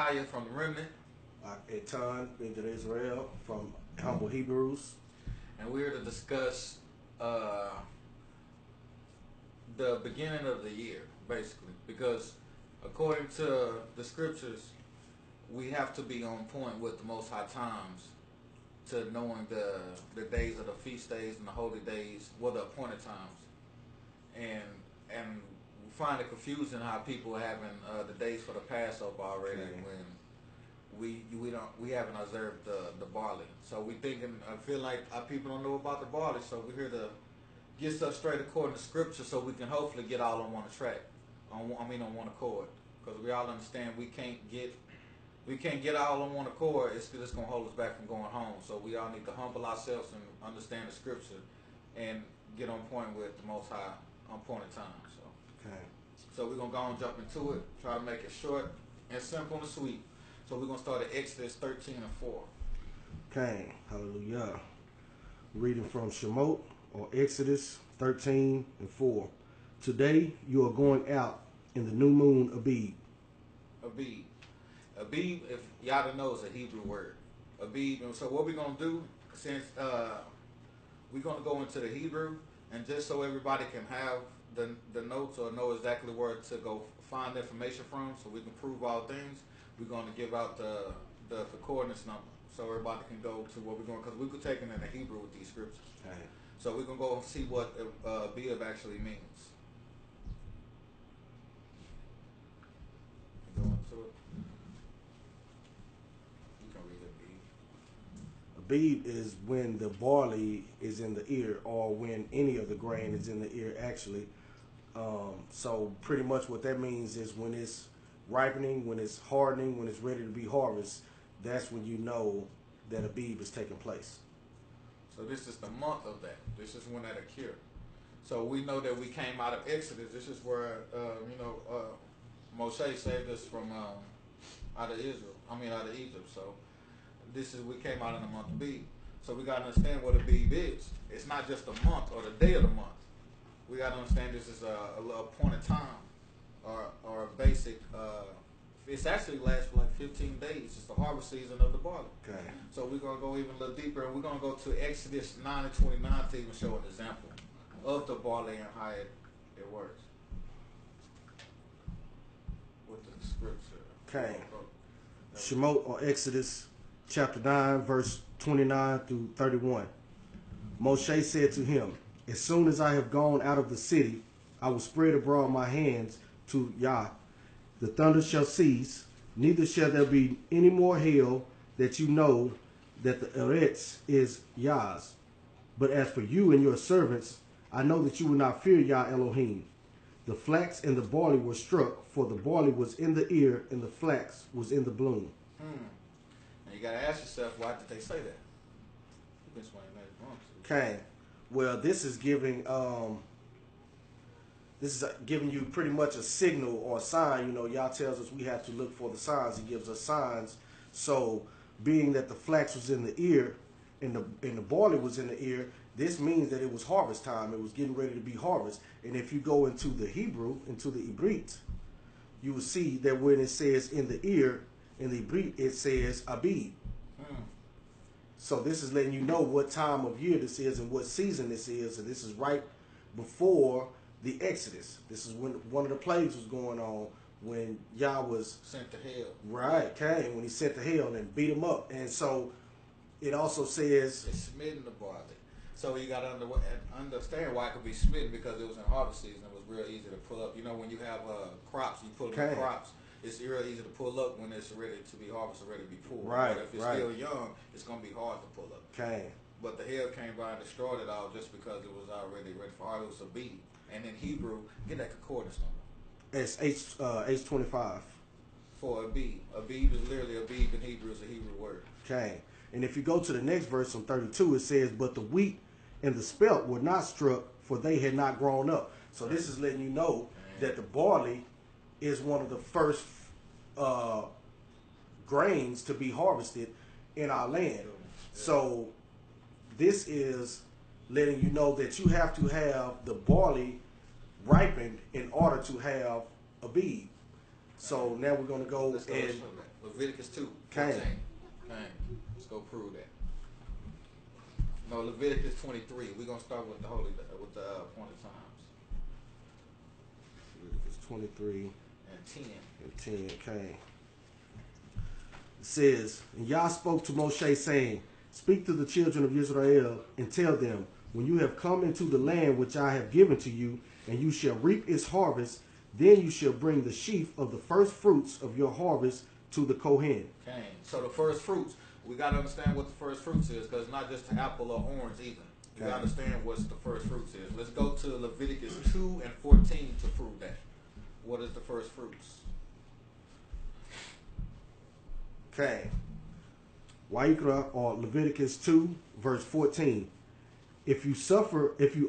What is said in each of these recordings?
Anaya from the Remnant. Etan Benjamin Israel from Humble Hebrews. And we're to discuss the beginning of the year, basically. Because according to the scriptures, we have to be on point with the Most High times to knowing the days of the feast days and the holy days, well, the appointed times. And we find it confusing how people are having the days for the Passover already when we haven't observed the barley. So we thinking, I feel like our people don't know about the barley, so we're here to get stuff straight according to scripture, so we can hopefully get all on one track, on one accord, because we all understand we can't get all on one accord. It's just gonna hold us back from going home. So we all need to humble ourselves and understand the scripture and get on point with the Most High on point of time. So we're gonna go and jump into it. Try to make it short and simple and sweet. So we're gonna start at Exodus 13 and 4. Okay, hallelujah. Reading from Shemot or Exodus 13 and 4. Today you are going out in the new moon Abib. Abib, if y'all don't know, is a Hebrew word. Abib. And so what we're gonna do, since we're gonna go into the Hebrew, and just so everybody can have the notes or know exactly where to go find information from, so we can prove all things, we're gonna give out the coordinates number, so everybody can go to what we're going, because we could take it in the Hebrew with these scriptures. Okay. So we're gonna go and see what Abib actually means. Go into it. You can read Abib. Abib is when the barley is in the ear, or when any of the grain is in the ear, actually. So pretty much what that means is when it's ripening, when it's hardening, when it's ready to be harvested, that's when you know that Abib is taking place. So this is the month of that. This is when that occurred. So we know that we came out of Exodus. This is where Moshe saved us from out of Egypt. So this is, we came out in the month of Abib. So we got to understand what Abib is. It's not just a month or the day of the month. We got to understand this is a little appointed time or a basic. It's actually lasts for like 15 days. It's the harvest season of the barley. Okay. So So we're going to go even a little deeper, and we're going to go to Exodus 9 and 29 to even show an example of the barley and how it works with the scripture. Okay. Shemot or Exodus chapter 9, verse 29 through 31. Moshe said to him, as soon as I have gone out of the city, I will spread abroad my hands to Yah. The thunder shall cease, neither shall there be any more hail, that you know that the Eretz is Yah's. But as for you and your servants, I know that you will not fear Yah Elohim. The flax and the barley were struck, for the barley was in the ear and the flax was in the bloom. And you got to ask yourself, why did they say that? You can explain that if you want to. Okay. Well, this is giving you pretty much a signal or a sign. You know, Yah tells us we have to look for the signs. He gives us signs. So, being that the flax was in the ear and the barley was in the ear, this means that it was harvest time. It was getting ready to be harvest. And if you go into the Hebrew, into the Ibrit, you will see that when it says in the ear, in the Ibrit, it says Abib. So this is letting you know what time of year this is and what season this is. And this is right before the Exodus. This is when one of the plagues was going on, when Yah was sent to hell. Right, came when he sent to hell and beat him up. And so it also says it's smitten the barley. So you got to understand why it could be smitten, because it was in harvest season. It was real easy to pull up. You know, when you have crops, you pull up crops. It's real easy to pull up when it's ready to be harvested, ready to be pulled. Right, but if it's still young, it's going to be hard to pull up. Okay. But the hail came by and destroyed it all just because it was already ready for harvest. It was a beat. And in Hebrew, get that concordance number. It's H25. For Abib. Abib is literally Abib in Hebrew. Is a Hebrew word. Okay. And if you go to the next verse on 32, it says, but the wheat and the spelt were not struck, for they had not grown up. So this is letting you know that the barley is one of the first grains to be harvested in our land. So this is letting you know that you have to have the barley ripened in order to have Abib. So now we're going to go Let's and Leviticus 2. Okay. 14. Okay. Let's go prove that. No, Leviticus 23. We're gonna start with the appointed times. Leviticus 23 and 10. And 10. Okay. It says, and Yah spoke to Moshe, saying, speak to the children of Israel and tell them, when you have come into the land which I have given to you, and you shall reap its harvest, then you shall bring the sheaf of the first fruits of your harvest to the Kohen. Okay. So the first fruits, we got to understand what the first fruits is, because it's not just an apple or orange either. You got to understand what the first fruits is. Let's go to Leviticus 2 and 14 to prove that. What is the first fruits? Okay. Wa'ikra, or Leviticus 2, verse 14. If you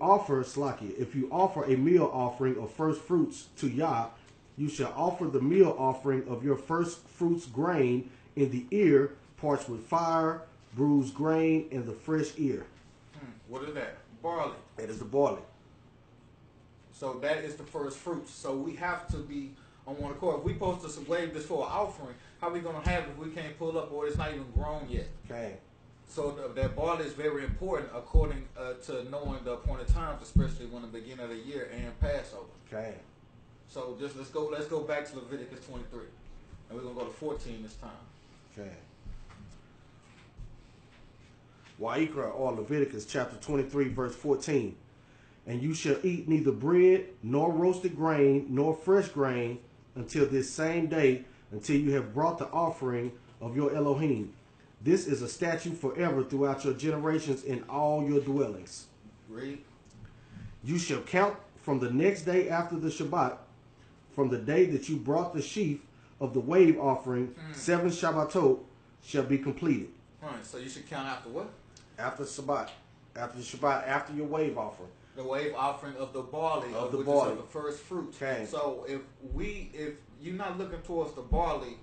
offer a meal offering of first fruits to Yah, you shall offer the meal offering of your first fruits grain in the ear, parched with fire, bruised grain, and the fresh ear. What is that? Barley. That is the barley. So that is the first fruits. So we have to be on one accord. If we supposed to wave this for an offering, how are we going to have it if we can't pull up or it's not even grown yet? Okay. So that barley is very important according to knowing the appointed times, especially when the beginning of the year and Passover. Okay. So just let's go back to Leviticus 23, and we're gonna go to 14 this time. Okay. Wa'ikra, or Leviticus chapter 23, verse 14. And you shall eat neither bread, nor roasted grain, nor fresh grain, until this same day, until you have brought the offering of your Elohim. This is a statute forever throughout your generations in all your dwellings. Read. You shall count from the next day after the Shabbat, from the day that you brought the sheaf of the wave offering, 7 Shabbatot shall be completed. Right, so you should count after what? After Shabbat. After the Shabbat, after your wave offering. The wave offering of the barley, Of the which barley. is of the first fruits. Okay. So if you're not looking towards the barley,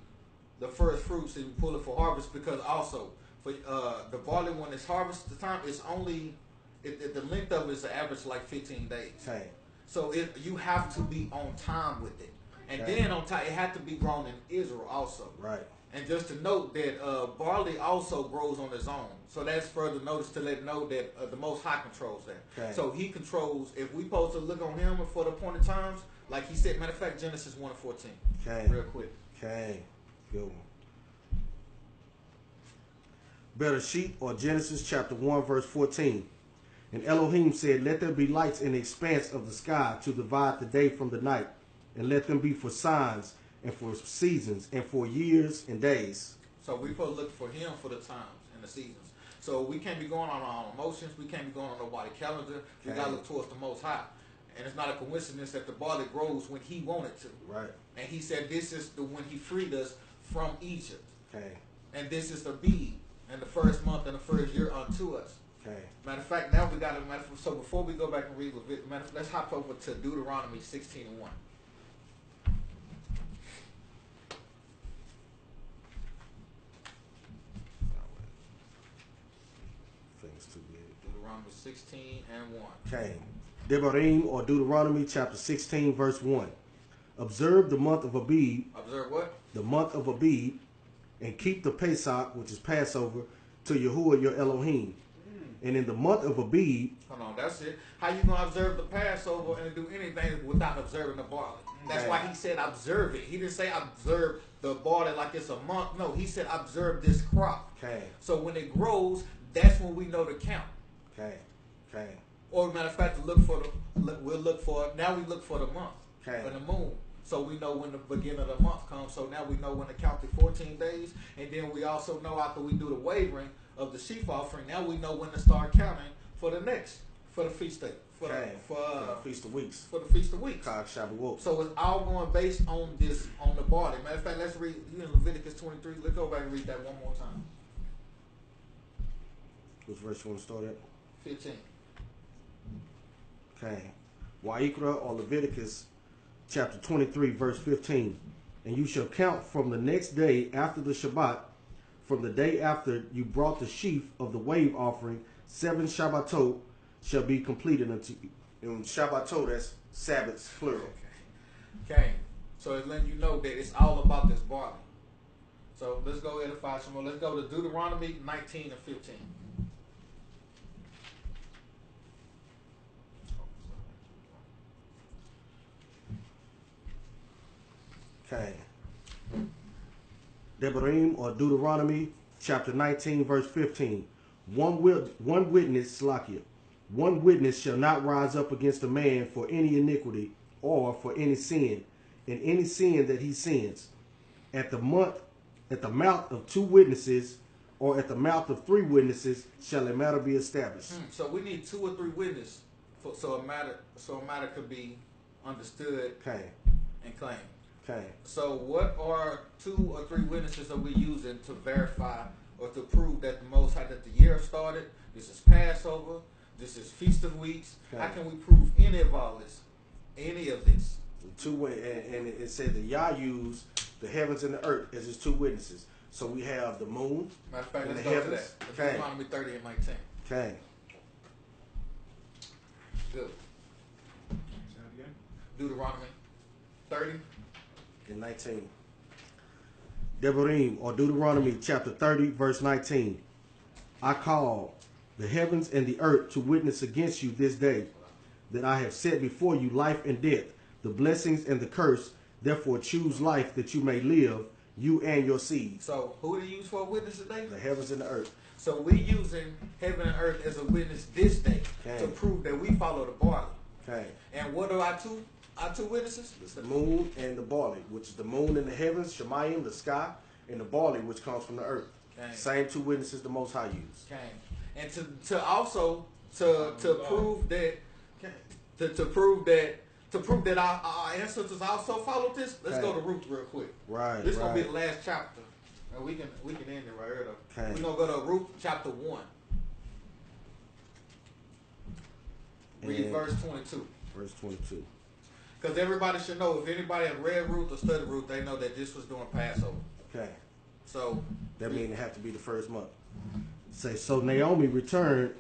the first fruits, and you pull it for harvest, because also for the barley when it's harvest time, it's only the length of it is an average like 15 days. Okay. So you have to be on time with it, and Okay. then on time it had to be grown in Israel also. Right. And just to note that barley also grows on its own. So that's further notice to let know that the Most High controls that. Okay. So he controls, if we supposed to look on him for the appointed times, like he said, matter of fact, Genesis 1 and 14. Okay. Real quick. Okay. Good one. Bereshit, or Genesis chapter 1, verse 14. And Elohim said, let there be lights in the expanse of the sky to divide the day from the night, and let them be for signs, and for seasons, and for years and days. So we supposed to look for him for the times and the seasons. So we can't be going on our own emotions. We can't be going on nobody's calendar. We got to look towards the Most High. And it's not a coincidence that the barley grows when he wanted to. Right. And he said this is when he freed us from Egypt. Okay. And this is the Abib, and the first month and the first year unto us. Okay. Matter of fact, now we got to, so before we go back and read Leviticus, let's hop over to Deuteronomy 16 and 1. Things too big. Deuteronomy 16 and 1. Okay. Devarim, or Deuteronomy chapter 16, verse 1. Observe the month of Abib. Observe what? The month of Abib, and keep the Pesach, which is Passover, to Yahuwah your Elohim. And in the month of Abib, Hold on, that's it. How you gonna observe the Passover and do anything without observing the barley? That's why he said observe it. He didn't say observe the barley like it's a month. No, he said observe this crop. okay, So when it grows, that's when we know to count. okay, okay, Or matter of fact, we look for the month, okay, for the moon. So we know when the beginning of the month comes. So now we know when to count the 14 days. And then we also know after we do the wavering of the sheaf offering, now we know when to start counting for the feast day. For the Feast of Weeks. For the Feast of Weeks. Chag Shavuot. So it's all going based on the barley. Matter of fact, let's read in Leviticus 23. Let's go back and read that one more time. Which verse you want to start at? 15. Okay. Wa'ikra, or Leviticus chapter 23, verse 15. And you shall count from the next day after the Shabbat, from the day after you brought the sheaf of the wave offering, 7 Shabbatot shall be completed unto you. And Shabbatot, that's Sabbaths, plural. Okay. So it's letting you know that it's all about this barley. So let's go edify some more. Let's go to Deuteronomy 19 and 15. Okay. Devarim or Deuteronomy chapter 19 verse 15. One witness, Slakia. One witness shall not rise up against a man for any iniquity or for any sin, in any sin that he sins. At the mouth of two witnesses or at the mouth of three witnesses shall a matter be established. So we need 2 or 3 witnesses so a matter could be understood and claimed. Okay. So what are 2 or 3 witnesses that we're using to verify or to prove that the Most High, that the year started? This is Passover. This is Feast of Weeks. Okay. How can we prove any of all this? Any of this? And it said that Yah used the heavens and the earth as his 2 witnesses. So we have the moon. Matter of fact, and let's the go heavens. to that. Okay. Deuteronomy 30 and 19. Okay. Good. Deuteronomy 30 and 19. Devarim or Deuteronomy chapter 30 verse 19. I call the heavens and the earth to witness against you this day, that I have set before you life and death, the blessings and the curse. Therefore choose life that you may live, you and your seed. So who do you use for a witness today? The heavens and the earth. So we're using heaven and earth as a witness this day to prove that we follow the barley. Okay. And what are our two witnesses? It's the moon and the barley, which is the moon in the heavens, Shemayim, the sky, and the barley, which comes from the earth. Okay. Same 2 witnesses the Most High used. Okay. And to also prove that to prove that our ancestors also followed this, let's go to Ruth real quick. Right. This is gonna be the last chapter. And we can end it right here though. Okay. We're gonna go to Ruth chapter 1. Read verse 22. Verse 22. Because everybody should know, if anybody have read Ruth or studied Ruth, they know that this was during Passover. Okay. So that means it have to be the first month. Say, so Naomi returned,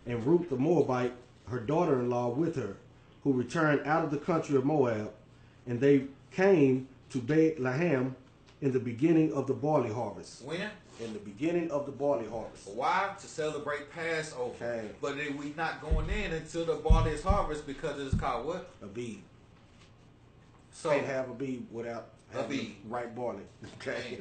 and Ruth the Moabite, her daughter-in-law, with her, who returned out of the country of Moab, and they came to Bethlehem in the beginning of the barley harvest. When? In the beginning of the barley harvest. Why? To celebrate Passover. Okay. But then we not going in until the barley is harvest because it's called what? Abib. So can't have Abib without having Abib. the right barley. Okay.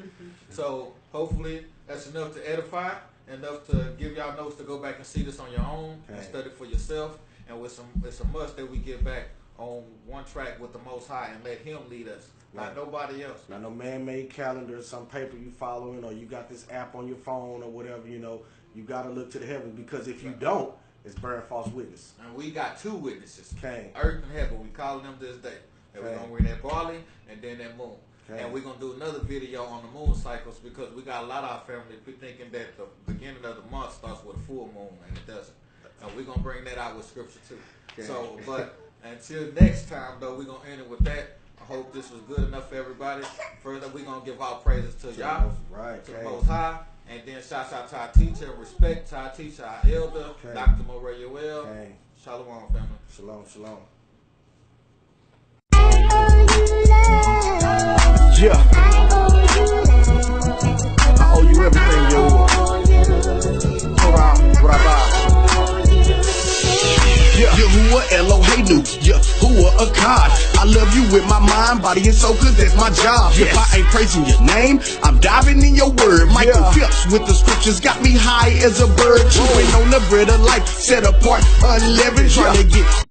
So hopefully that's enough to edify, enough to give y'all notes to go back and see this on your own and study for yourself. And it's a must that we get back on one track with the Most High and let Him lead us, not nobody else. Not no man-made calendar, some paper you following, or you got this app on your phone or whatever. You know, you got to look to the heavens, because if you don't, it's bearing false witness. And we got 2 witnesses, Okay. earth and heaven. We calling them this day. And we're gonna bring that barley and then that moon. Okay. And we're gonna do another video on the moon cycles, because we got a lot of our family thinking that the beginning of the month starts with a full moon, and it doesn't. And we're gonna bring that out with scripture too. Okay. So, but until next time though, we're gonna end it with that. I hope this was good enough for everybody. Further, we're gonna give our praises to Yah, to the Most High, and then shouts out to our teacher, respect to our teacher, our elder, Dr. Moray Yoel. Shalom, family. Shalom, shalom. Yeah. I owe you everything, yo. Torah, Rabbi. Yahuwah Eloheinu, Yahuwah Akkad. I love you with my mind, body, and soul, cause that's my job. If I ain't praising your name, I'm diving in your word. Michael Phelps with the scriptures got me high as a bird. Chewing on the bread of life, set apart, unleavened, trying to get